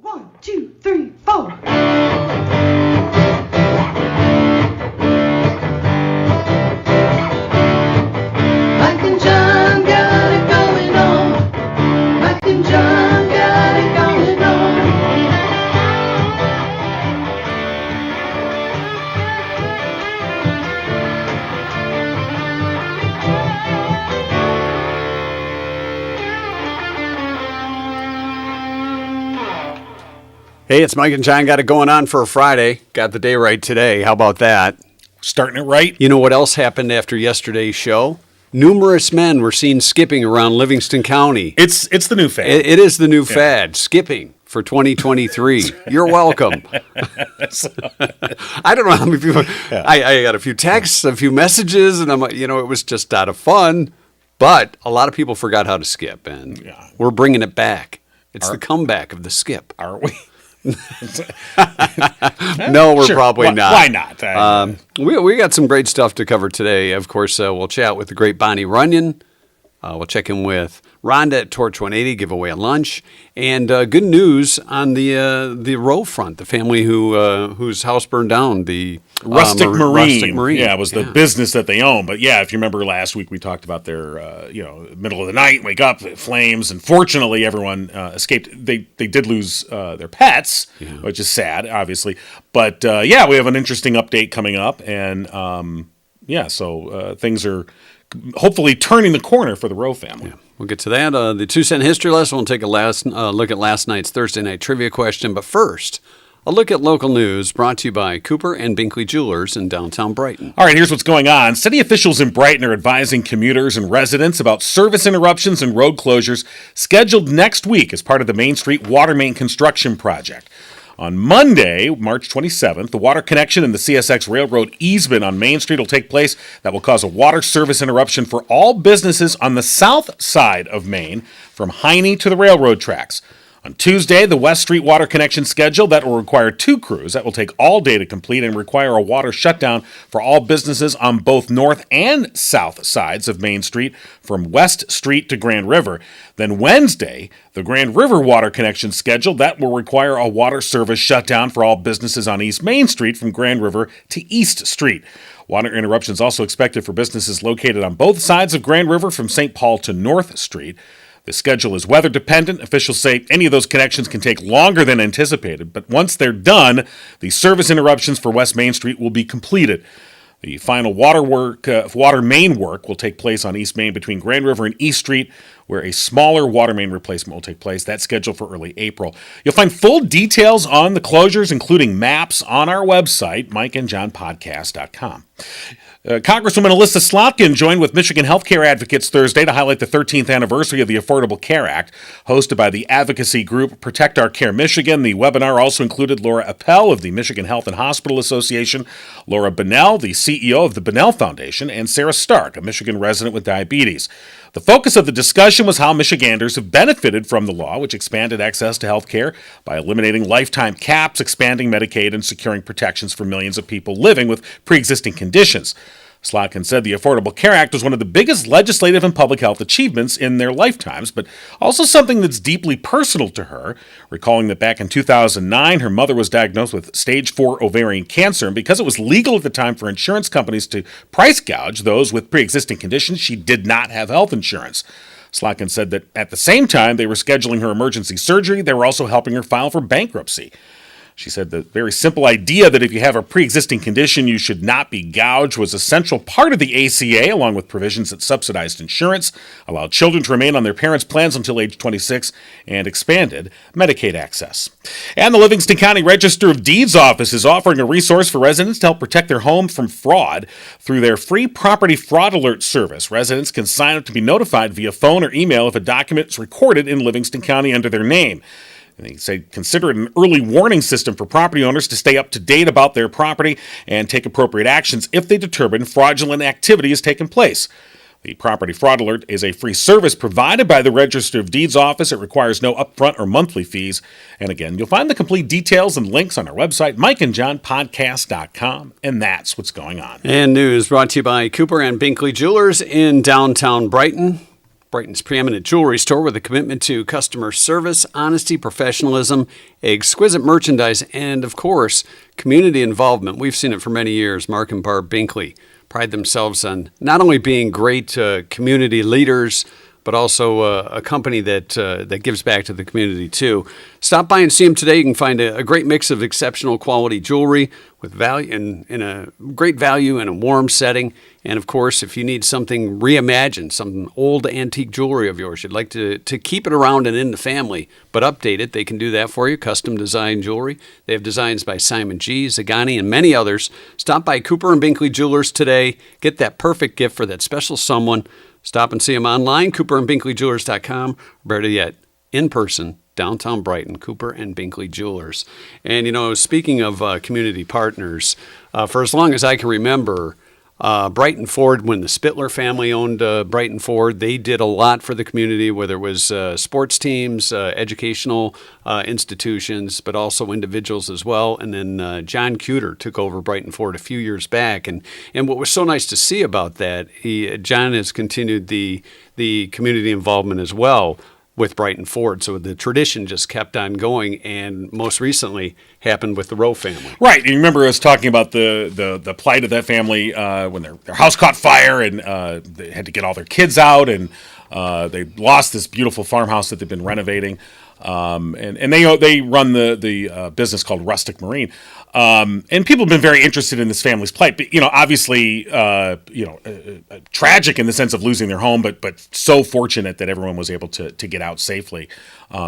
1, 2, 3, 4. Mike and John got it going on. Mike and John got it going on. Hey, it's Mike and John. Got it going on for a Friday. Got the day right today. How about that? Starting it right. You know what else happened after yesterday's show? Numerous men were seen skipping around Livingston County. It's the new fad. It is the new fad, skipping for 2023. You're welcome. I don't know how many people. Yeah. I got a few texts, a few messages, and I'm like, it was just out of fun. But a lot of people forgot how to skip, and we're bringing it back. It's the comeback of the skip. Are we? No, we're Sure. probably not. Why not? We got some great stuff to cover today. Of course, we'll chat with the great Bonnie Runyon. We'll check in with Rhonda at Torch 180, give away a lunch, and good news on the Rowe front, the family whose house burned down, the Rustic Marine. Marine. Yeah, it was the business that they own. But yeah, if you remember last week, we talked about their, middle of the night, wake up, flames, and fortunately everyone escaped. They did lose their pets, which is sad, obviously. But we have an interesting update coming up, and so things are hopefully turning the corner for the Rowe family. Yeah, we'll get to that. The 2-cent history lesson. We'll take a look at last night's Thursday night trivia question. But first, a look at local news brought to you by Cooper and Binkley Jewelers in downtown Brighton. All right, here's what's going on. City officials in Brighton are advising commuters and residents about service interruptions and road closures scheduled next week as part of the Main Street water main construction project. On Monday, March 27th, the water connection in the CSX Railroad easement on Main Street will take place. That will cause a water service interruption for all businesses on the south side of Main, from Heine to the railroad tracks. On Tuesday, the West Street water connection schedule that will require 2 crews. That will take all day to complete and require a water shutdown for all businesses on both north and south sides of Main Street from West Street to Grand River. Then Wednesday, the Grand River water connection schedule that will require a water service shutdown for all businesses on East Main Street from Grand River to East Street. Water interruptions also expected for businesses located on both sides of Grand River from St. Paul to North Street. The schedule is weather dependent. Officials say any of those connections can take longer than anticipated, but once they're done, the service interruptions for West Main Street will be completed. The final water main work will take place on East Main between Grand River and East Street, where a smaller water main replacement will take place. That's scheduled for early April. You'll find full details on the closures, including maps, on our website, mikeandjohnpodcast.com. Congresswoman Alyssa Slotkin joined with Michigan healthcare advocates Thursday to highlight the 13th anniversary of the Affordable Care Act, hosted by the advocacy group Protect Our Care Michigan. The webinar also included Laura Appel of the Michigan Health and Hospital Association, Laura Bunnell, the CEO of the Bunnell Foundation, and Sarah Stark, a Michigan resident with diabetes. The focus of the discussion was how Michiganders have benefited from the law, which expanded access to health care by eliminating lifetime caps, expanding Medicaid, and securing protections for millions of people living with pre-existing conditions. Slotkin said the Affordable Care Act was one of the biggest legislative and public health achievements in their lifetimes, but also something that's deeply personal to her, recalling that back in 2009, her mother was diagnosed with stage 4 ovarian cancer, and because it was legal at the time for insurance companies to price gouge those with pre-existing conditions, she did not have health insurance. Slotkin said that at the same time they were scheduling her emergency surgery, they were also helping her file for bankruptcy. She said the very simple idea that if you have a pre-existing condition, you should not be gouged was a central part of the ACA, along with provisions that subsidized insurance, allowed children to remain on their parents' plans until age 26, and expanded Medicaid access. And the Livingston County Register of Deeds office is offering a resource for residents to help protect their home from fraud through their free property fraud alert service. Residents can sign up to be notified via phone or email if a document is recorded in Livingston County under their name. And they say consider it an early warning system for property owners to stay up to date about their property and take appropriate actions if they determine fraudulent activity has taken place. The Property Fraud Alert is a free service provided by the Register of Deeds office. It requires no upfront or monthly fees. And again, you'll find the complete details and links on our website, mikeandjohnpodcast.com. And that's what's going on. And news brought to you by Cooper and Binkley Jewelers in downtown Brighton. Brighton's preeminent jewelry store with a commitment to customer service, honesty, professionalism, exquisite merchandise, and, of course, community involvement. We've seen it for many years. Mark and Barb Binkley pride themselves on not only being great community leaders, but also a company that gives back to the community, too. Stop by and see them today. You can find a great mix of exceptional quality jewelry with value in a great value in a warm setting. And, of course, if you need something reimagined, some old antique jewelry of yours, you'd like to keep it around and in the family, but update it, they can do that for you. Custom design jewelry. They have designs by Simon G., Zagani, and many others. Stop by Cooper and Binkley Jewelers today. Get that perfect gift for that special someone. Stop and see them online, cooperandbinkleyjewelers.com, or better yet, in person, downtown Brighton, Cooper and Binkley Jewelers. And, speaking of community partners, for as long as I can remember, Brighton Ford, when the Spittler family owned Brighton Ford, they did a lot for the community, whether it was sports teams, educational institutions, but also individuals as well. And then John Cueter took over Brighton Ford a few years back. And what was so nice to see about that, John has continued the community involvement as well with Brighton Ford. So the tradition just kept on going, and most recently happened with the Rowe family. Right. You remember us talking about the plight of that family when their house caught fire, and they had to get all their kids out, and they lost this beautiful farmhouse that they've been renovating. And they run the business called Rustic Marine. And people have been very interested in this family's plight, but, obviously, tragic in the sense of losing their home, but so fortunate that everyone was able to get out safely.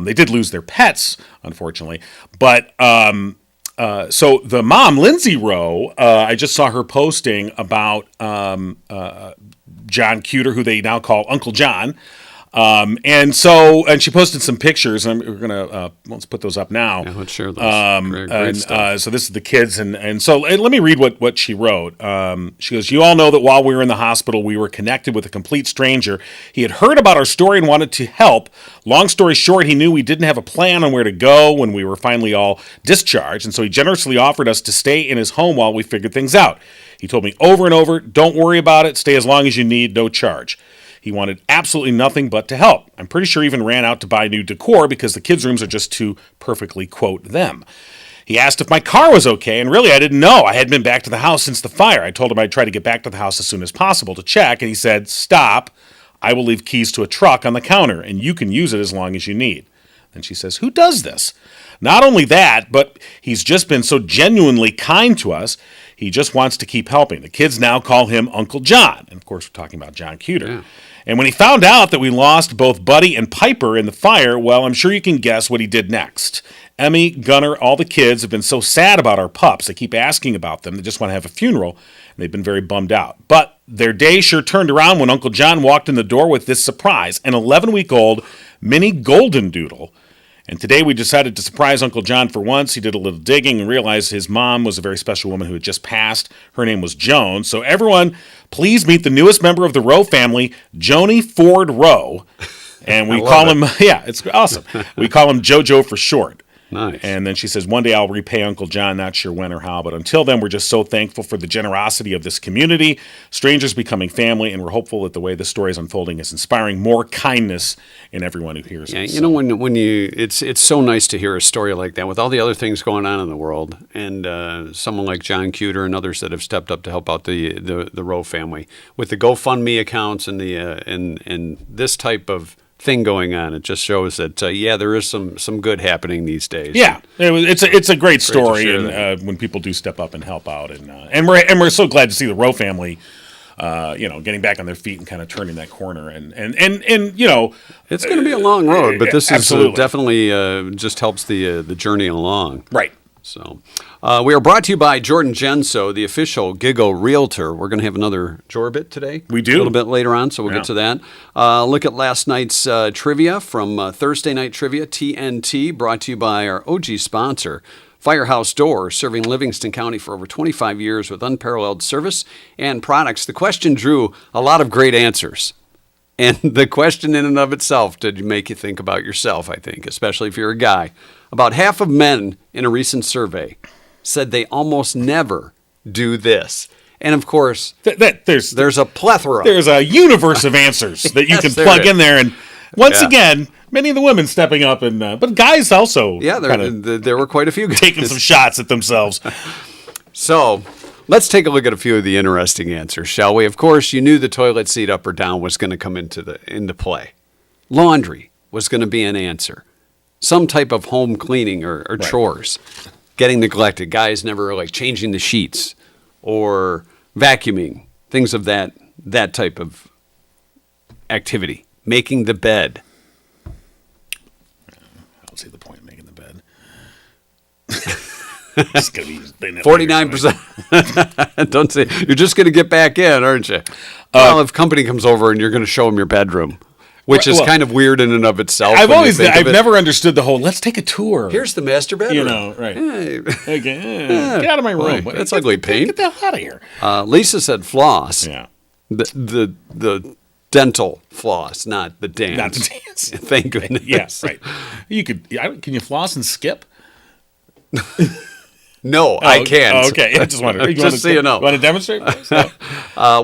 They did lose their pets, unfortunately, but, so the mom, Lindsay Rowe, I just saw her posting about, John Cueter, who they now call Uncle John. And she posted some pictures, and we're gonna let's put those up now. Yeah, let's share those. Great stuff. So this is the kids, and let me read what she wrote. She goes, "You all know that while we were in the hospital, we were connected with a complete stranger. He had heard about our story and wanted to help. Long story short, he knew we didn't have a plan on where to go when we were finally all discharged, and so he generously offered us to stay in his home while we figured things out. He told me over and over, don't worry about it, stay as long as you need, no charge. He wanted absolutely nothing but to help. I'm pretty sure he even ran out to buy new decor because the kids' rooms are just too perfectly, quote, them. He asked if my car was okay, and really I didn't know. I hadn't been back to the house since the fire. I told him I'd try to get back to the house as soon as possible to check, and he said, stop. I will leave keys to a truck on the counter, and you can use it as long as you need. Then she says, who does this? Not only that, but he's just been so genuinely kind to us. He just wants to keep helping. The kids now call him Uncle John. And of course, we're talking about John Cueter. Yeah. And when he found out that we lost both Buddy and Piper in the fire, well, I'm sure you can guess what he did next. Emmy, Gunnar, all the kids have been so sad about our pups. They keep asking about them. They just want to have a funeral, and they've been very bummed out. But their day sure turned around when Uncle John walked in the door with this surprise, an 11-week-old mini golden doodle. And today we decided to surprise Uncle John for once. He did a little digging and realized his mom was a very special woman who had just passed. Her name was Joan. So everyone, please meet the newest member of the Rowe family, Joni Ford Rowe. And we call him, it's awesome. We call him JoJo for short. Nice. And then she says, one day I'll repay Uncle John, not sure when or how, but until then, we're just so thankful for the generosity of this community, strangers becoming family, and we're hopeful that the way the story is unfolding is inspiring more kindness in everyone who hears it. You know, when it's so nice to hear a story like that with all the other things going on in the world, and someone like John Cueter and others that have stepped up to help out the Rowe family with the GoFundMe accounts and the and this type of thing going on. It just shows that there is some good happening these days. Yeah, it's a great story, and when people do step up and help out, and we're so glad to see the Rowe family, getting back on their feet and kind of turning that corner, and it's going to be a long road, but this is definitely just helps the journey along. Right. So, we are brought to you by Jordan Genso, the official Giggle Realtor. We're going to have another Jorbit today. We do. A little bit later on, so we'll get to that. Look at last night's trivia from Thursday Night Trivia, TNT, brought to you by our OG sponsor, Firehouse Doors, serving Livingston County for over 25 years with unparalleled service and products. The question drew a lot of great answers. And the question in and of itself did make you think about yourself, I think, especially if you're a guy. About half of men in a recent survey said they almost never do this. And of course, There's a plethora. there's a universe of answers that you Yes, can there plug is. in there. And once Yeah. again, many of the women stepping up, and but guys also Yeah, kinda there were quite a few guys. taking some shots at themselves. So let's take a look at a few of the interesting answers, shall we? Of course, you knew the toilet seat up or down was going to come into play. Laundry was going to be an answer. Some type of home cleaning or chores getting neglected. Guys never like changing the sheets or vacuuming, things of that type of activity. Making the bed. I don't see the point in making the bed. It's gonna be 49%. Don't say you're just going to get back in, aren't you? Well, if company comes over and you're going to show them your bedroom, which is kind of weird in and of itself. I've never understood the whole. Let's take a tour. Here's the master bedroom. You know, right? Hey. Okay, get out of my room. That's ugly paint. Get the hell out of here. Lisa said floss. Yeah, The dental floss, not the dance. not to dance. Thank goodness. Yes, right. You could. Can you floss and skip? No, I can't. Oh, okay, I just wondered. Just so you know. Want to demonstrate?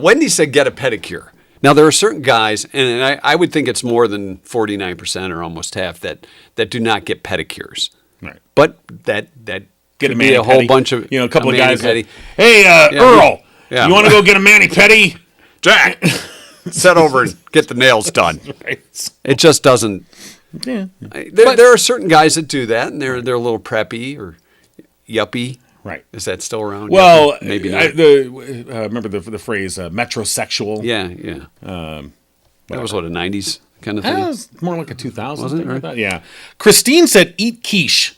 Wendy said get a pedicure. Now, there are certain guys, and I would think it's more than 49% or almost half that do not get pedicures. Right. But that Get could a be a whole bunch of a couple of guys. mani-pedi. Hey, Earl, yeah. you want to go get a mani pedi? Jack, set over and get the nails done. Right. It just doesn't. Yeah. There are certain guys that do that, and they're a little preppy or yuppie. Right. Is that still around? Well, Yuppie? Maybe not. Remember the phrase metrosexual? Yeah. That was what, a 90s kind of thing? That was more like a 2000 Was it? thing like that. Yeah. Christine said, "Eat quiche."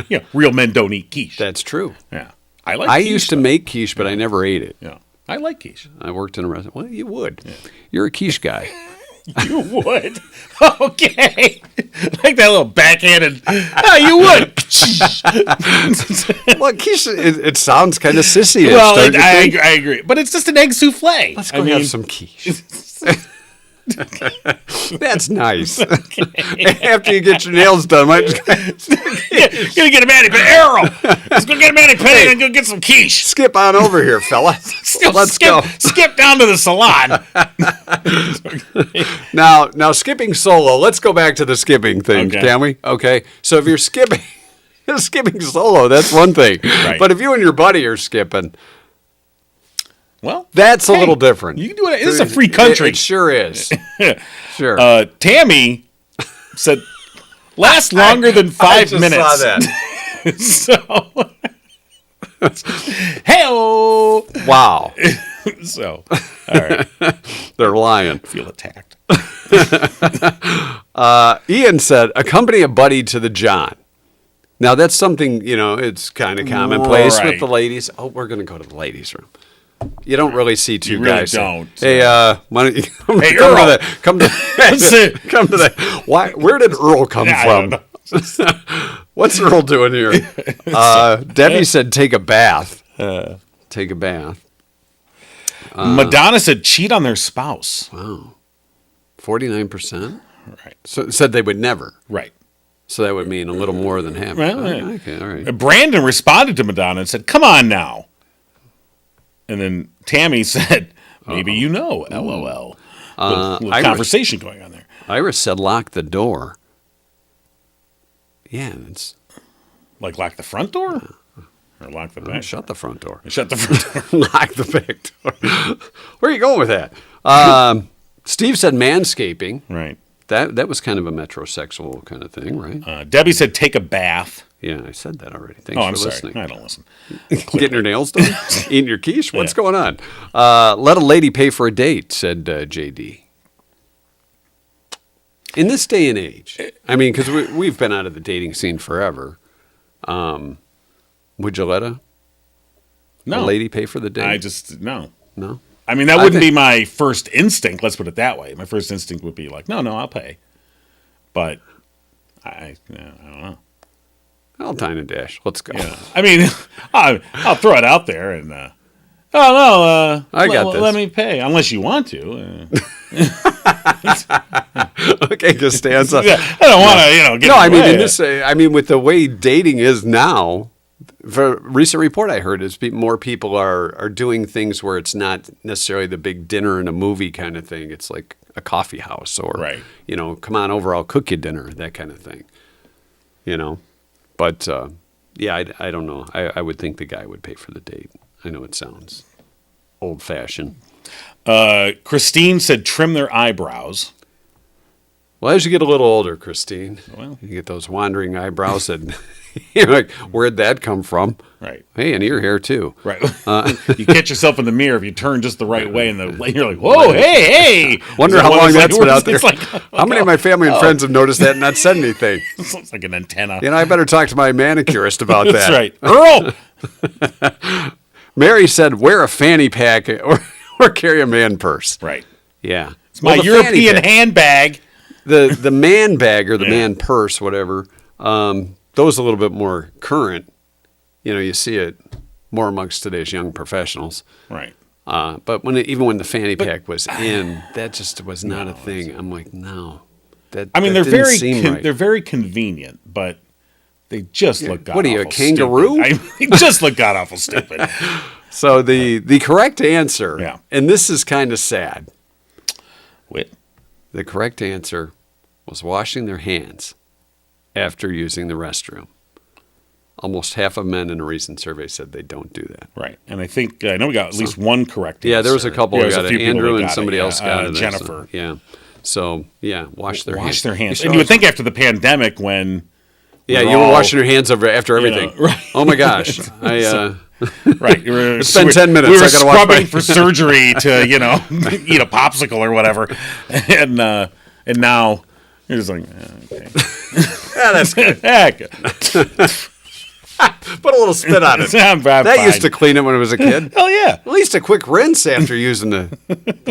Yeah, real men don't eat quiche. That's true. Yeah, I like. I quiche, used to though. make quiche, but I never ate it. Yeah, I like quiche. I worked in a restaurant. Well, you would. Yeah. You're a quiche guy. You would. Okay. Like that little backhanded. Oh, you would. Well, quiche, it sounds kind of sissy. Well, I agree. But it's just an egg souffle. Let's go have some quiche. That's nice. After you get your nails done, might just gonna get a mani pedi. Arrow. Let's go get a mani pedi and go get some quiche. skip on over here, fella. Let's go. Skip down to the salon. Now skipping solo. Let's go back to the skipping thing, Okay. can we? Okay. So if you're skipping solo, that's one thing. Right. But if you and your buddy are skipping, Well, that's a little different. You can do it. This is a free country. It sure is. Sure. Tammy said, "Last longer than 5 minutes." I just saw that. So, hey-o. Wow. So, all right. They're lying. Feel attacked. Ian said, accompany a buddy to the John. Now, that's something, it's kind of commonplace Right. with the ladies. Oh, we're going to go to the ladies' room. You don't really see two You really guys. say, don't. Hey, why don't you come, Hey, come Earl. to the come to the Why? Where did Earl come I from? don't know. What's Earl doing here? Debbie said, take a bath. Take a bath. Madonna said, cheat on their spouse. Wow, 49%. Right. So said they would never. Right. So that would mean a little more than half. Well, Okay, all right. Brandon responded to Madonna and said, "Come on now." And then Tammy said, "Maybe you know, LOL." Little conversation going on there. Iris said, lock the door. Yeah, it's Like lock the front door? Or lock the back? shut the front door. Shut the front door. Lock the back door. Where are you going with that? Steve said manscaping. Right. That was kind of a metrosexual kind of thing, right? Debbie said, take a bath. Yeah, I said that already. Thanks Oh, I'm for sorry. listening. I don't listen. Getting your nails done? Eating your quiche? What's Yeah. going on? Let a lady pay for a date, said JD. In this day and age, I mean, because we've been out of the dating scene forever, would you let a lady pay for the date? No. No? I mean, that wouldn't be my first instinct. Let's put it that way. My first instinct would be like, no, I'll pay. But I don't know. I'll dine and dash. Let's go. Yeah. I mean, I'll throw it out there and, I got this. Let me pay, unless you want to. Okay, Costanza. I don't want to, get No, in I the mean, way. in this, with the way dating is now, For a recent report I heard is more people are doing things where it's not necessarily the big dinner and a movie kind of thing. It's like a coffee house or, Right. Come on over, I'll cook you dinner, that kind of thing. But I don't know. I would think the guy would pay for the date. I know it sounds old-fashioned. Christine said trim their eyebrows. Well, as you get a little older, Christine, Well. you get those wandering eyebrows that you're like, where'd that come from? Right. Hey, and ear hair too. Right. You catch yourself in the mirror if you turn just the right way, and you're like, whoa, hey. Wonder how long that's been out there. It's like, how many of my family and friends have noticed that and not said anything? It's like an antenna. I better talk to my manicurist about that. That's right. Earl! Mary said, wear a fanny pack or carry a man purse. Right. Yeah. It's my European handbag. The man bag or the man purse, whatever, those a little bit more current. You see it more amongst today's young professionals. Right. But even when the fanny pack was in, that just was not a thing. I'm like, no. They're right. they're very convenient, but they just look god-awful. What are you, a kangaroo? They just look god-awful stupid. So the correct answer, and this is kind of sad. Wit. The correct answer was washing their hands after using the restroom. Almost half of men in a recent survey said they don't do that. Right. And I know we got at least one correct answer. Yeah, there was a couple who got it. Andrew and somebody else got it. Jennifer. So, wash their hands. Wash their hands. And you would think after the pandemic when... Yeah, you were washing your hands after everything. Right. Oh, my gosh. Right. It's been 10 minutes. We were I gotta wash scrubbing for surgery to, eat a popsicle or whatever. And now you're just like, okay. Yeah, that's good. Good. Put a little spit on it. That used to clean it when I was a kid. Hell yeah. At least a quick rinse after using the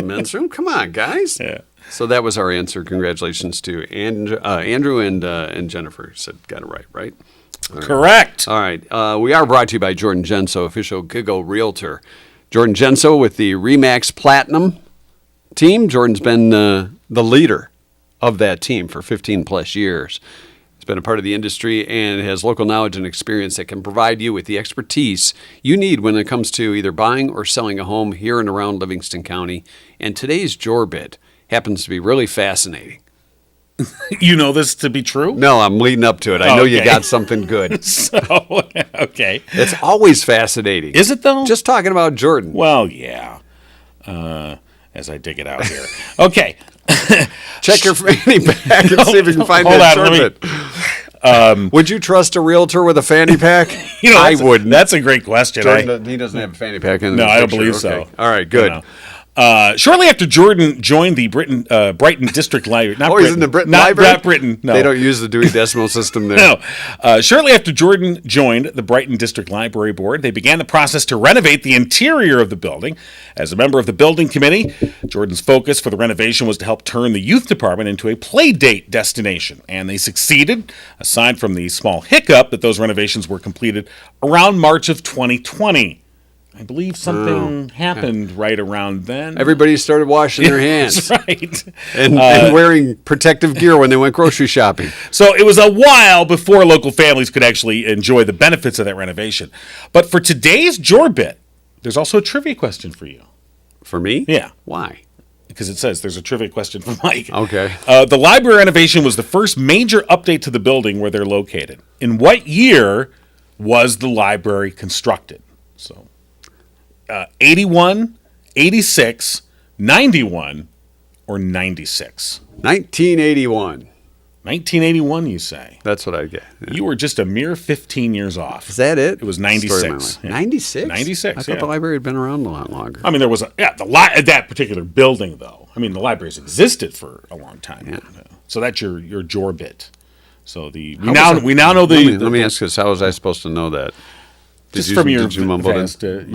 men's room. Come on, guys. Yeah. So that was our answer. Congratulations to Andrew and Jennifer. Got it right? All right. Correct. All right. We are brought to you by Jordan Genso, official Giggle Realtor. Jordan Genso with the Remax Platinum team. Jordan's been the leader of that team for 15 plus years. He's been a part of the industry and has local knowledge and experience that can provide you with the expertise you need when it comes to either buying or selling a home here and around Livingston County. And today's Jorbit happens to be really fascinating. You know this to be true? No, I'm leading up to it. I know you got something good. Okay. It's always fascinating. Is it, though? Just talking about Jordan. Well, yeah. As I dig it out here. Okay. Check your fanny pack and see if you can find that Jorbit. Would you trust a realtor with a fanny pack? I wouldn't. That's a great question. He doesn't have a fanny pack in the No, picture. I don't believe so. All right, good. Shortly after Jordan joined the Brighton District Library, he's in the Brighton Library? Not Britain, no. They don't use the Dewey Decimal System there. No. Shortly after Jordan joined the Brighton District Library Board, they began the process to renovate the interior of the building. As a member of the building committee, Jordan's focus for the renovation was to help turn the youth department into a play date destination. And they succeeded, aside from the small hiccup that those renovations were completed around March of 2020. I believe something happened right around then. Everybody started washing their hands. That's right. And wearing protective gear when they went grocery shopping. So it was a while before local families could actually enjoy the benefits of that renovation. But for today's Jorbit, there's also a trivia question for you. For me? Yeah. Why? Because it says there's a trivia question for Mike. Okay. The library renovation was the first major update to the building where they're located. In what year was the library constructed? So... 81, 86, 91, or 96? 1981. 1981, you say? That's what I get. Yeah. You were just a mere 15 years off. Is that it? It was 96. 96? 96, I thought the library had been around a lot longer. I mean, there was that particular building, though. I mean, the library's existed for a long time. Yeah. So that's your Jorbit. So we now know the... Let me ask this. How was I supposed to know that? Just from your My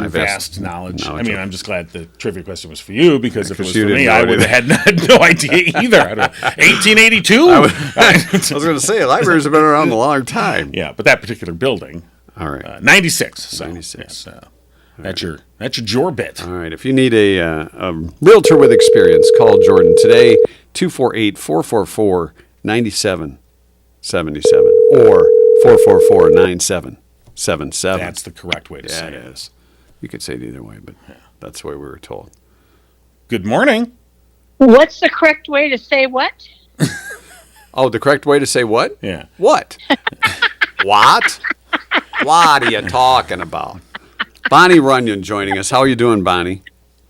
vast knowledge. I mean, okay. I'm just glad the trivia question was for you, because if it was for you me, didn't I know would have had no idea either. I don't know. 1882? I was going to say, libraries have been around a long time. Yeah, but that particular building. All right. 96. So, 96. Yes, that's your Jorbit. All right. If you need a realtor with experience, call Jordan today, 248-444-9777 or 444-9777. 7-7. That's the correct way to Yeah, say it it. is. You could say it either way, but that's the way we were told. Good morning. What's the correct way to say what? Oh, the correct way to say what? Yeah. What? What? What are you talking about? Bonnie Runyon joining us. How are you doing, Bonnie?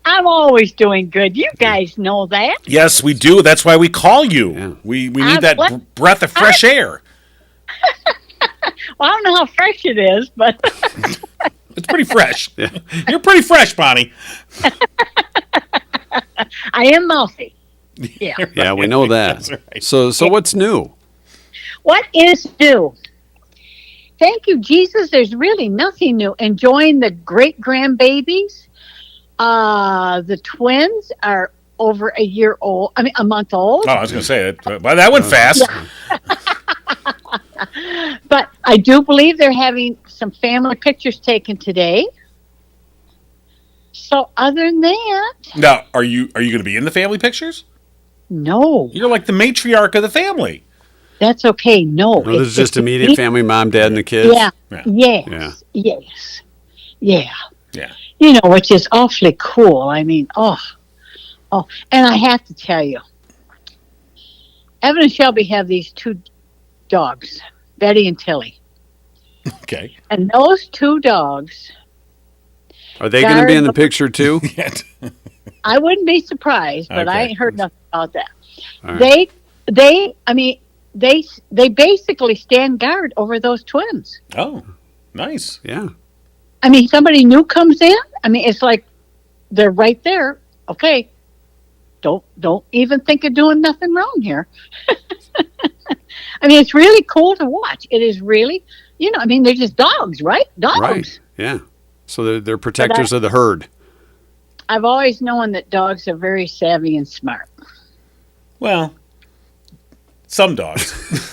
I'm always doing good. You guys know that. Yes, we do. That's why we call you. Yeah. We need that breath of fresh air. Well, I don't know how fresh it is, but It's pretty fresh. You're pretty fresh, Bonnie. I am mouthy. Yeah. Yeah, we know that. That's right. So what's new? What is new? Thank you, Jesus. There's really nothing new. Enjoying the great grandbabies. The twins are over a year old. I mean, a month old. Oh, I was going to say it. Well, that went fast. But I do believe they're having some family pictures taken today. So other than that, Now, are you going to be in the family pictures? no, You're like the matriarch of the family. that's okay. No, No, this is just immediate family, mom, dad, and the kids? Yeah. Yeah. Yes. Yes. Yeah. Yeah. You know, which is awfully cool. I mean, oh, and I have to tell you, Evan and Shelby have these two dogs, Betty and Tilly, Okay. and those two dogs, Are they going to be in the picture too? I wouldn't be surprised, but I Okay. ain't heard nothing about that. All right. They basically stand guard over those twins. Oh, nice. Yeah. I mean, somebody new comes in. I mean, it's like they're right there. Okay, don't even think of doing nothing wrong here. I mean, it's really cool to watch. It is really, I mean, they're just dogs, right? Dogs. Right. Yeah. So they're protectors of the herd. I've always known that dogs are very savvy and smart. Well, some dogs.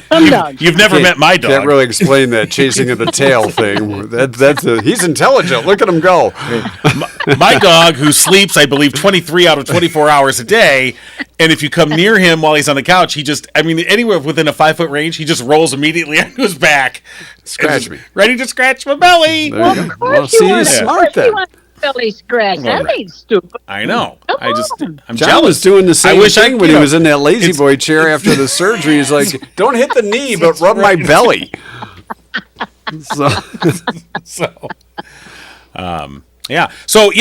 Some dogs. You've never met my dog. Can't really explain that chasing of the tail thing. He's intelligent. Look at him go. My dog, who sleeps, I believe, 23 out of 24 hours a day, and if you come near him while he's on the couch, anywhere within a 5-foot range, he just rolls immediately onto his back. Scratch me. Ready to scratch my belly. There you go. Of Well, course you see, want he's to. smart Of course you then. want a belly scratch. That ain't stupid. I know. Come I'm on. John jealous. was doing the I same wish thing when he was in that lazy boy chair after the surgery. He's like, don't hit the knee, but rub my belly. So, Yeah. So,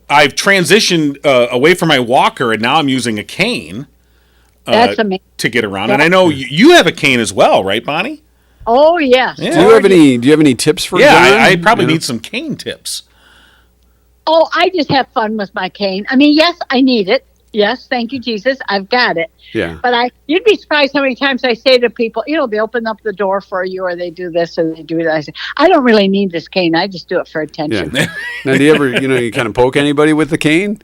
I've transitioned away from my walker, and now I'm using a cane That's amazing. to get around. And I know you have a cane as well, right, Bonnie? Oh yes. Yeah. do you have any tips for Yeah, John? I probably You know? need some cane tips. Oh, I just have fun with my cane. I mean, yes, I need it. Yes, thank you, Jesus. I've got it. Yeah. But you'd be surprised how many times I say to people, they open up the door for you, or they do this, or they do that. I say, I don't really need this cane. I just do it for attention. Yeah. Now, do you ever, you kind of poke anybody with the cane?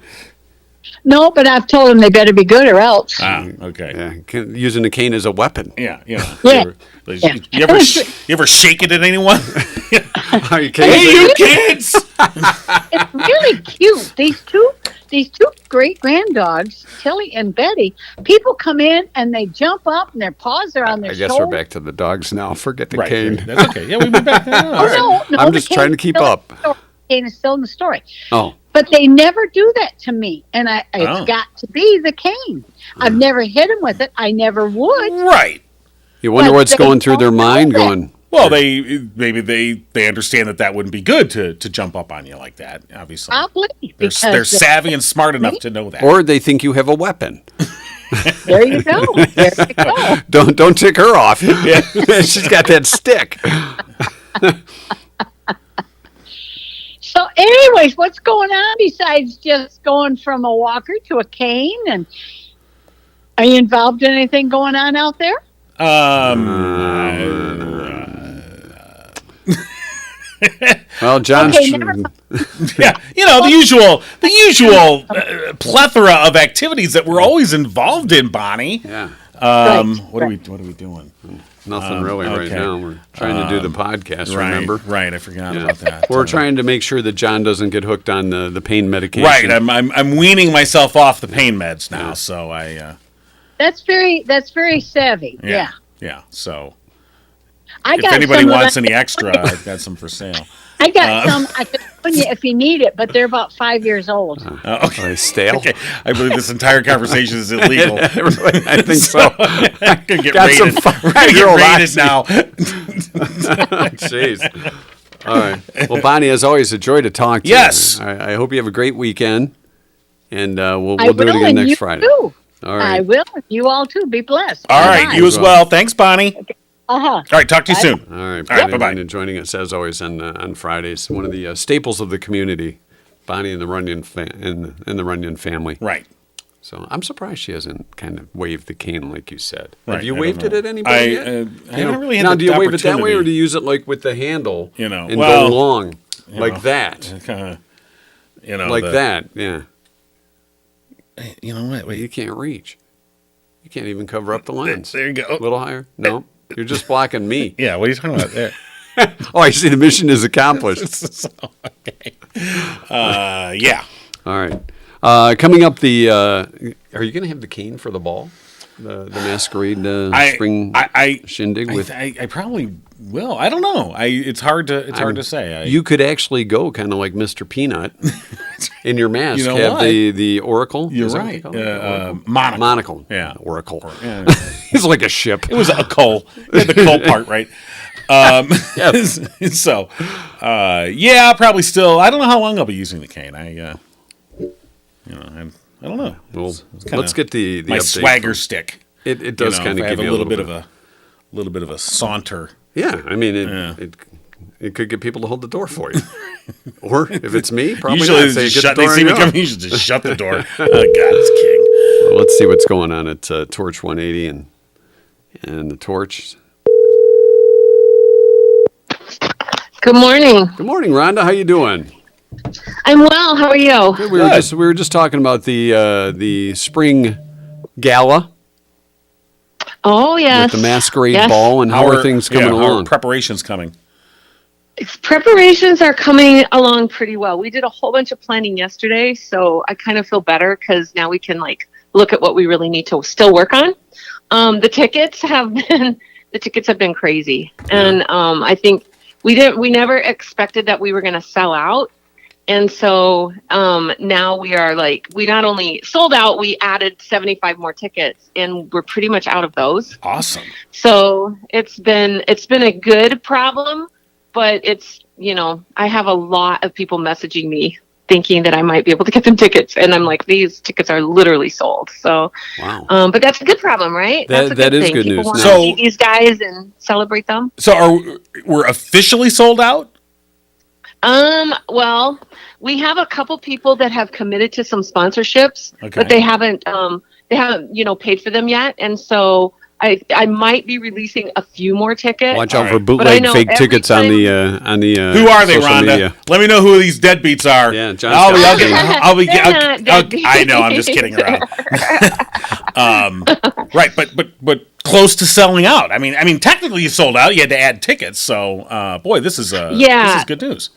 No, but I've told them they better be good or else. Ah, okay. Yeah. Using the cane as a weapon. Yeah. Yeah. You ever shake it at anyone? Are you Hey, kidding? you kids! It's really cute. These two great granddogs, Tilly and Betty. People come in and they jump up and their paws are on their I guess shoulders. we're back to the dogs now. Forget the Right, cane. that's okay. Yeah, we'll be back. Yeah, all right. No, I'm the just trying to cane's keep still up. in the story. The cane is still in the story. Oh, But they never do that to me, and Oh. it's got to be the cane. I've never hit them with it. I never would. Right. you wonder But what's they going through their don't know mind that. going, Well, maybe they understand that wouldn't be good to jump up on you like that. Obviously, Probably they're because savvy and smart enough to know that. or they think you have a weapon. there you go. There you go. Don't tick her off. She's got that stick. So, anyways, what's going on besides just going from a walker to a cane? And are you involved in anything going on out there? Well, John's. Okay, never mind. Yeah, the usual plethora of activities that we're always involved in, Bonnie. Yeah. What are we doing? Nothing really right okay. now. We're trying to do the podcast, remember? Right. I forgot about that. We're trying to make sure that John doesn't get hooked on the pain medication. Right. I'm weaning myself off the pain meds now, so I. That's very savvy. Yeah. Yeah. So. I If got anybody some of wants that- any extra, I've got some for sale. I got some. I can bring you if you need it, but they're about 5 years old. Okay. Are they stale? Okay. I believe this entire conversation is illegal. I think so. I can get Got some rated. five-year-old Rated now. Jeez. All right. Well, Bonnie, as always, a joy to talk to Yes. you. I hope you have a great weekend, and we'll I do it will, again and next you Friday. too. All I right. will. You all too. Be blessed. All right. You as well. Thanks, Bonnie. Uh-huh. All right. Talk to you soon. All right. All right, Bonnie bye-bye. Runyon joining us, as always, on Fridays. One of the staples of the community, Bonnie and the Runyon, and the Runyon family. Right. So I'm surprised she hasn't kind of waved the cane like you said. Right, Have you I don't waved it know. at anybody yet? I haven't really had now, the do you wave it that way, opportunity. or do you use it like with the handle? You know, and well, go long like know, that, like the- that. Yeah, You know what? Wait. you can't reach. You can't even cover up the lens. There you go. A little higher. No, you're just blocking me. Yeah. What are you talking about there? Oh, I see. The mission is accomplished. Okay. Yeah. All right. Coming up, are you going to have the cane for the ball? The masquerade spring shindig with. I probably will. I don't know. It's hard to say. You could actually go kind of like Mr. Peanut in your mask. You know have what? the oracle. You're Is that what right. they call it? Oracle? Monocle. Monocle. Yeah. Oracle. Yeah. He's like a ship. It was a coal. You had the coal part, right? So, yeah, probably still. I don't know how long I'll be using the cane. I don't know. Well, It's kinda let's get the my update. swagger stick. It does You know, kind if of I have give you a little bit of a saunter. Yeah, I mean, it could get people to hold the door for you. Or if it's me, probably Usually not. they Say, just get the door see on me your coming. own. You should just shut the door. Oh, God, it's king. Well, let's see what's going on at Torch 180 and the Torch. Good morning. Good morning, Rhonda. How you doing? I'm well. How are you? Good. We were just talking about the Spring Gala Oh, yes. with the masquerade Yes. ball, and how are things coming how are along? preparations coming? Preparations are coming along pretty well. We did a whole bunch of planning yesterday, so I kind of feel better because now we can look at what we really need to still work on. The tickets have been crazy, and I think we never expected that we were going to sell out. And so now we are we not only sold out, we added 75 more tickets, and we're pretty much out of those. Awesome. So it's been a good problem, but it's, I have a lot of people messaging me thinking that I might be able to get them tickets, and I'm like, these tickets are literally sold. So, Wow. but that's a good problem, right? That's a That is thing. good People news. want to So- see these guys and celebrate them. So we're officially sold out? Well, we have a couple people that have committed to some sponsorships, Okay. but they haven't, paid for them yet. And so I might be releasing a few more tickets. Watch out All for right. But I bootleg know fake every tickets on the Who are they, social Rhonda? media. Let me know who these deadbeats are. Yeah, John I'll be They're not deadbeats. I know. I'm just kidding around. Right, but close to selling out. I mean, technically you sold out. You had to add tickets. So, boy, this is good news.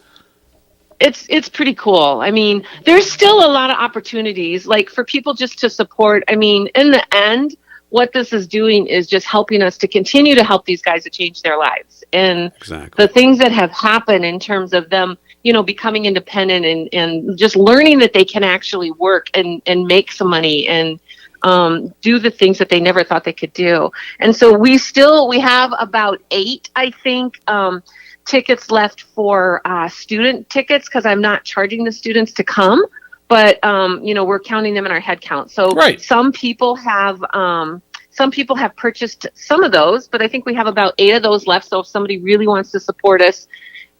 It's pretty cool. I mean, there's still a lot of opportunities, for people just to support. I mean, in the end, what this is doing is just helping us to continue to help these guys to change their lives. And Exactly. the things that have happened in terms of them, becoming independent and just learning that they can actually work and make some money and do the things that they never thought they could do. And so we have about 8, I think, tickets left for student tickets, because I'm not charging the students to come, but we're counting them in our head count. So Right. some people have purchased some of those, but I think we have about 8 of those left. So if somebody really wants to support us,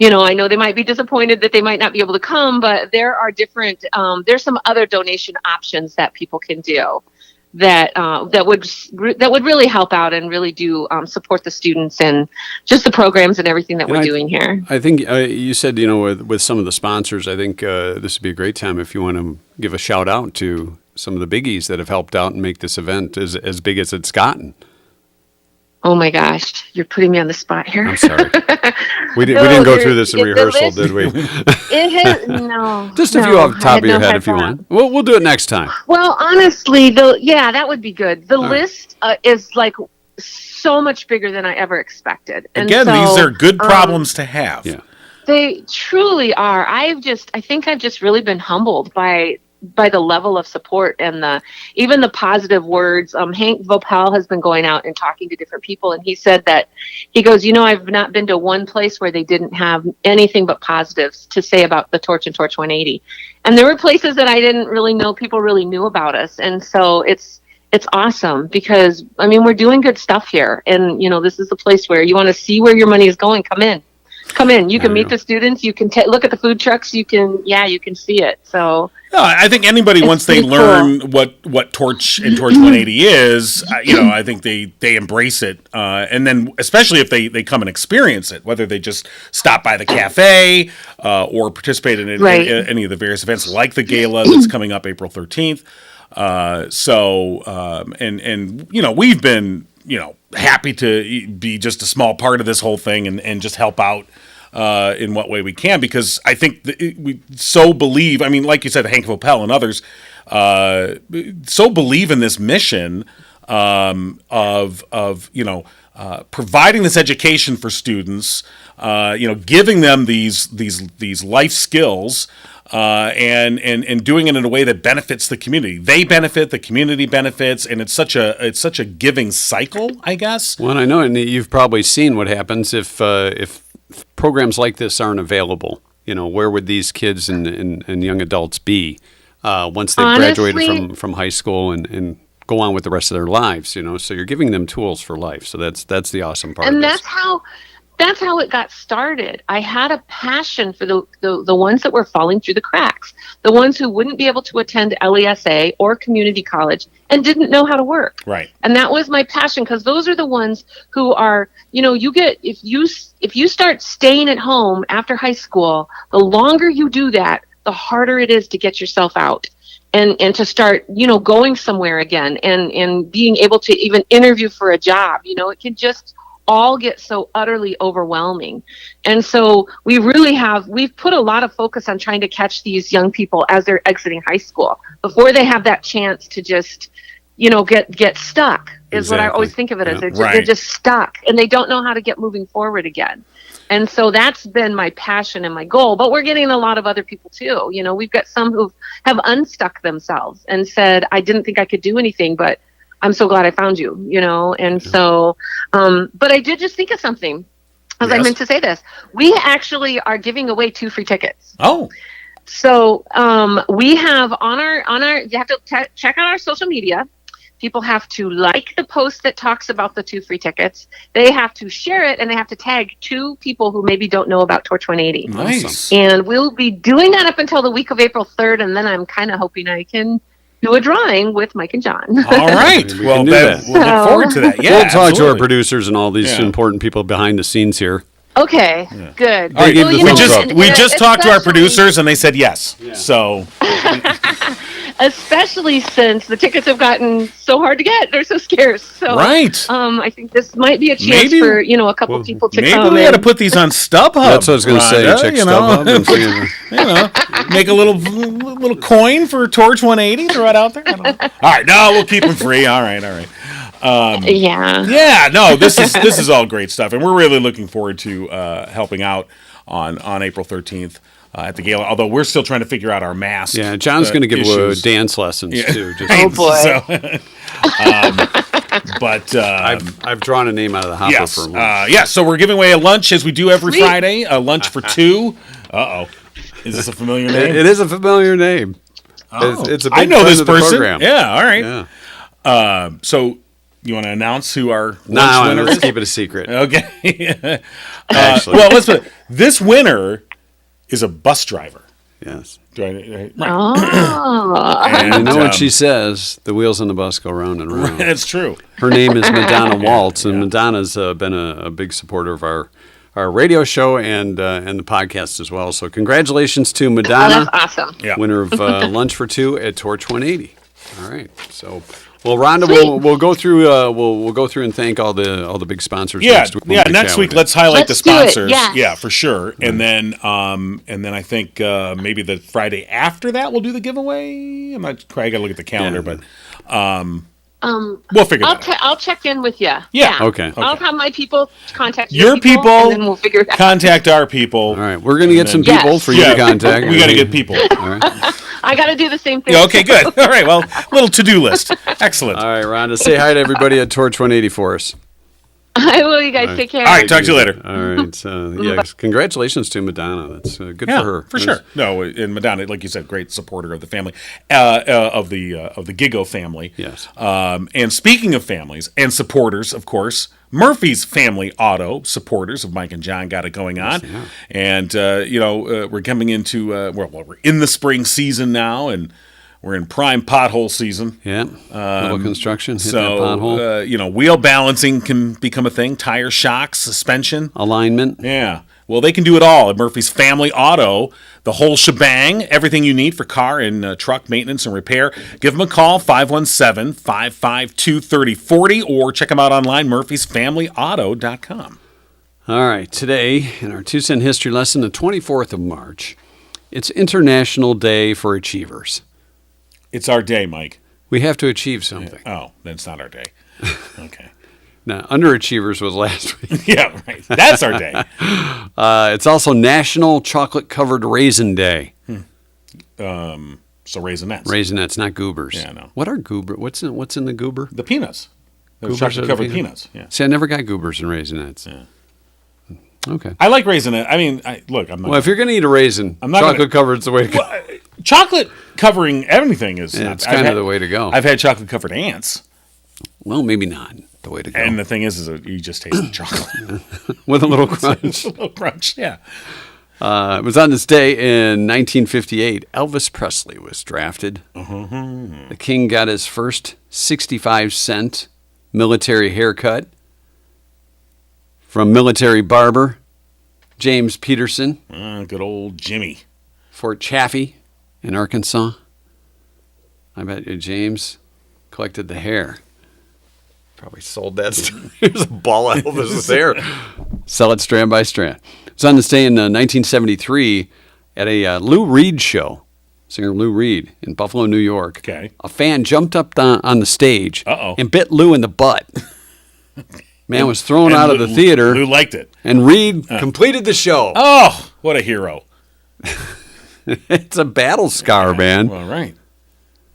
I know they might be disappointed that they might not be able to come, but there are different there's some other donation options that people can do that would really help out and really do support the students and just the programs and everything that we're doing here. I think you said, with some of the sponsors, I think this would be a great time if you want to give a shout out to some of the biggies that have helped out and make this event as big as it's gotten. Oh my gosh, you're putting me on the spot here. I'm sorry. We No, didn't go there- through this in the rehearsal, list- did we? It has no. Just a no, few off the I top had of your no head if you thought. want. We'll do it next time. Well, honestly, that would be good. The right. list is so much bigger than I ever expected. And Again, so, these are good problems to have. Yeah. They truly are. I think I've just really been humbled by the level of support and even the positive words. Hank Vopel has been going out and talking to different people, and he said that he goes, I've not been to one place where they didn't have anything but positives to say about the Torch and Torch 180. And there were places that I didn't really know people really knew about us. And so it's awesome because we're doing good stuff here. And, this is the place where you want to see where your money is going. Come in. You can meet the students. You can look at the food trucks. You can see it. So No, I think anybody, once they learn what Torch and Torch 180 is, I think they embrace it. And then especially if they come and experience it, whether they just stop by the cafe or participate in any of the various events like the gala that's coming up April 13th. We've been, happy to be just a small part of this whole thing and just help out in what way we can, because I think we so believe, like you said, Hank Vopel and others, so believe in this mission of providing this education for students, giving them these life skills, and doing it in a way that benefits the community. They benefit, the community benefits, and it's such a giving cycle, I guess. Well, I know, and you've probably seen what happens if programs like this aren't available. Where would these kids and young adults be once they've graduated from high school and go on with the rest of their lives? So you're giving them tools for life. So that's the awesome part. And of this. that's how it got started. I had a passion for the ones that were falling through the cracks, the ones who wouldn't be able to attend LESA or community college and didn't know how to work. Right. And that was my passion, because those are the ones who are, if you start staying at home after high school, the longer you do that, the harder it is to get yourself out and to start, going somewhere again and being able to even interview for a job. It can just all get so utterly overwhelming. And so we've put a lot of focus on trying to catch these young people as they're exiting high school before they have that chance to just, get stuck is what I always think of it as. They're just stuck and they don't know how to get moving forward again. And so that's been my passion and my goal, but we're getting a lot of other people too. We've got some who have unstuck themselves and said, I didn't think I could do anything, but I'm so glad I found you, and so, but I did just think of something, as I meant to say this. We actually are giving away 2 free tickets. Oh. So we have you have to check out our social media. People have to like the post that talks about the 2 free tickets. They have to share it, and they have to tag 2 people who maybe don't know about Torch 180. Nice. And we'll be doing that up until the week of April 3rd, and then I'm kind of hoping I can do a drawing with Mike and John. All right. We'll look forward to that. Yeah, we'll talk to our producers and all these important people behind the scenes here. Okay, good. All right, Well, we just talked to our producers and they said yes. Yeah. So, especially since the tickets have gotten so hard to get, they're so scarce. So, right. I think this might be a chance for a couple people to come. Maybe we got to put these on StubHub. That's what I was going to say. Check StubHub. Make a little coin for Torch 180. Throw it out there. All right, no, we'll keep them free. All right. Yeah, no, this is all great stuff, and we're really looking forward to helping out on April 13th at the gala. Although we're still trying to figure out our mask. Yeah, John's going to give dance lessons too. Oh boy! So, but I've drawn a name out of the hopper for lunch. So we're giving away a lunch as we do every Friday. A lunch for 2. Is this a familiar name? It is a familiar name. Oh. It's a big I know this person. Program. Yeah, all right. Yeah. So you want to announce who our lunch winner is? Let's keep it a secret. Okay. Actually. Well, let's put it. This winner is a bus driver. Yes. Right. And you know what she says? The wheels on the bus go round and round. That's true. Her name is Madonna Waltz, and Madonna's been a big supporter of our radio show and the podcast as well. So congratulations to Madonna. Oh, that's awesome. Yeah. Winner of Lunch for 2 at Torch 180. All right. So, well, Rhonda, we'll go through we'll go through and thank all the big sponsors. Next week. Next week, let's highlight the sponsors. Yes. Yeah, for sure. And then I think maybe the Friday after that we'll do the giveaway. I got to look at the calendar, but We'll figure I'll that out. I'll check in with you. Yeah. Okay. I'll have my people contact Your people, and then we'll figure it out. contact our people. All right. We're going to get some Yes. people for you to contact. We got to get people. All right. I got to do the same thing. Yeah, okay, good. All right, well, little to-do list. Excellent. All right, Rhonda. Say hi to everybody at Torch 180 for us. I will. You guys take care. All right, talk to you later. All right. Yeah, congratulations to Madonna. That's good Yeah, for her. for sure. No, and Madonna, like you said, great supporter of the family, of the Gigo family. Yes. And speaking of families and supporters, of course, Murphy's Family Auto supporters of Mike and John got it going on, and we're coming into we're in the spring season now, and we're in prime pothole season. Yeah. Little construction. Hit that So, pothole. wheel balancing can become a thing, tire shocks, suspension. Alignment. Yeah. Well, they can do it all at Murphy's Family Auto. The whole shebang, everything you need for car and truck maintenance and repair. Give them a call, 517-552-3040, or check them out online, murphysfamilyauto.com. All right. Today, in our 2 cent history lesson, the 24th of March, it's International Day for Achievers. It's our day, Mike. We have to achieve something. Oh, then it's not our day. Okay. Now, underachievers was last week. Yeah, right. That's our day. It's also National Chocolate-Covered Raisin Day. So Raisinets. Raisinets, not goobers. Yeah, I know. What are goober? What's in the goober? The peanuts. The Goobers are the chocolate-covered peanuts. Yeah. See, I never got goobers and Raisinets. Yeah. Okay. I like Raisinets. I mean, look, I'm not... Well, if you're going to eat a raisin, I'm not chocolate covered's the way to go. chocolate covering everything is... Yeah, not, it's kind of the way to go. I've had chocolate-covered ants. Well, maybe not the way to go. And the thing is you just taste the chocolate. With a little crunch. A little crunch, yeah. It was on this day in 1958. Elvis Presley was drafted. The King got his first 65-cent military haircut from military barber James Peterson, Good old Jimmy. Fort Chaffee in Arkansas. I bet you James collected the hair. Probably sold that. Here's a ball of Elvis's hair. Sell it strand by strand. It's on this day in 1973 at a Lou Reed show. Singer Lou Reed in Buffalo, New York. Okay. A fan jumped up on the stage Uh-oh. and bit Lou in the butt. Man was thrown out of the theater. Lou liked it. And Reed completed the show. Oh, what a hero. It's a battle scar, man. Well, right.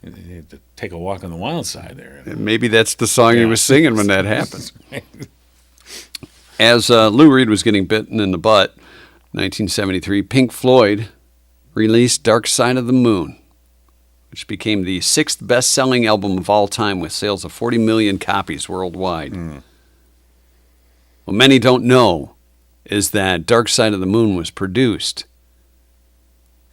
You had to take a walk on the wild side there. Maybe that's the song he was singing when that happened. As Lou Reed was getting bitten in the butt, 1973, Pink Floyd released Dark Side of the Moon, which became the 6th best-selling album of all time with sales of 40 million copies worldwide. What many don't know is that Dark Side of the Moon was produced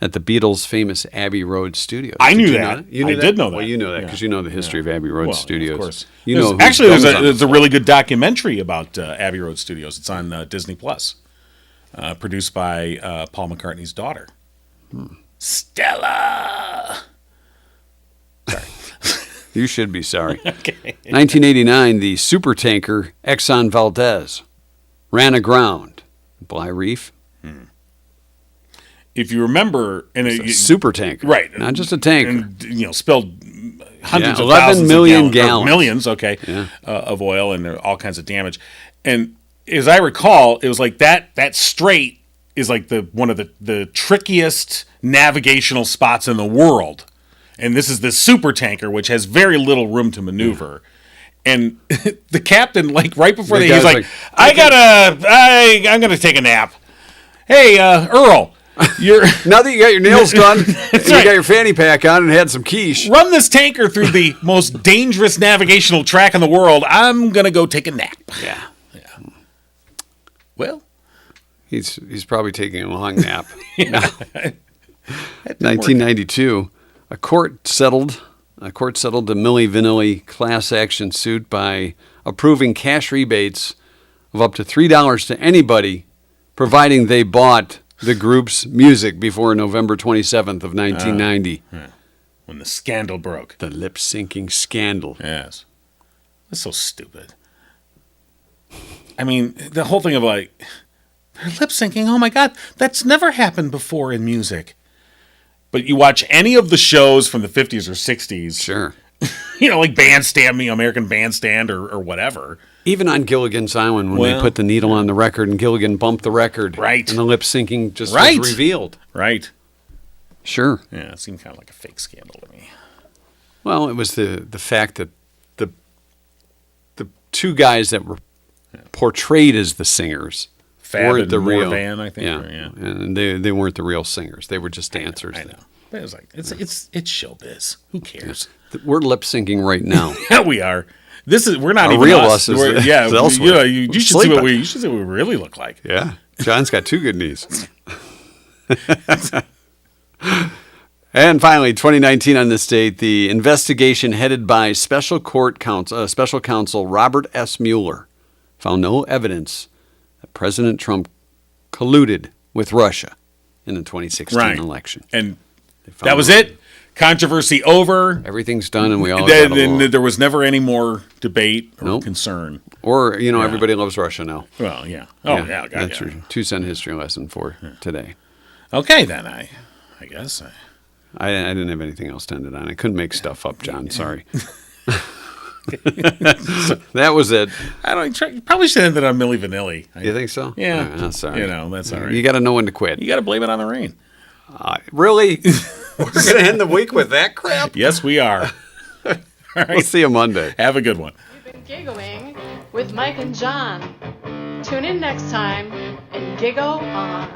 at the Beatles' famous Abbey Road Studios. I knew Did you that. know that? You I knew did know that. Well, you know that because you know the history of Abbey Road Well, Studios. of course. You know there's a really good documentary about Abbey Road Studios. It's on Disney Plus, produced by Paul McCartney's daughter, Stella. You should be sorry. Okay. 1989, the supertanker Exxon Valdez ran aground. Bly Reef. If you remember, and It's a supertanker. right, Not just a tanker. and spilled hundreds of 11 thousands million of gallons. millions, okay, Yeah. of oil, and there all kinds of damage. And as I recall, it was like that strait is like one of the trickiest navigational spots in the world. And this is this super tanker, which has very little room to maneuver. And the captain, like right before The he's guy's like, like, I'm gonna take a nap. Hey, Earl, you're Now that you got your nails done, and you right. got your fanny pack on and had some quiche, run this tanker through the most dangerous navigational track in the world. I'm gonna go take a nap. yeah, Well, he's probably taking a long nap. 1992, a court settled the Milli Vanilli class action suit by approving cash rebates of up to $3 to anybody, providing they bought the group's music before November 27th of 1990. when the scandal broke. The lip-syncing scandal. Yes. That's so stupid. I mean, the whole thing of like, they're lip syncing. Oh my God, that's never happened before in music. But you watch any of the shows from the 50s or 60s. Sure. Like Bandstand, American Bandstand or whatever. Even on Gilligan's Island, when they put the needle on the record and Gilligan bumped the record. Right. And the lip syncing just Right. was revealed. Right. Sure. Yeah, it seemed kind of like a fake scandal to me. Well, it was the fact that the two guys that were portrayed as the singers Fab weren't and the real. Morvan, I think. Yeah. And they weren't the real singers. They were just dancers. I know. But it was like it's showbiz. Who cares? We're lip syncing right now. Yeah, we are. We're not A even real us. us is We're- is yeah, elsewhere. you should see Sleeping. what you should see what we really look like. Yeah. John's got two good knees. And finally, 2019 on this date, the investigation headed by Special Counsel Robert S. Mueller found no evidence that President Trump colluded with Russia in the 2016 Right. election. And that was it. Controversy over. Everything's done, and we all Then, got along. there was never any more debate or Nope. concern. Or, everybody loves Russia now. Well, yeah. Oh, yeah. God, That's yeah. your 2-cent history lesson for today. Okay, then I guess. I didn't have anything else to end it on. I couldn't make stuff up, John. Sorry. That was it. You probably should end it on Milli Vanilli. You think so? Yeah. Sorry. That's all right. You got to know when to quit. You got to blame it on the rain. Really? We're going to end the week with that crap? Yes, we are. All right. We'll see you Monday. Have a good one. You've been giggling with Mike and John. Tune in next time and giggle on.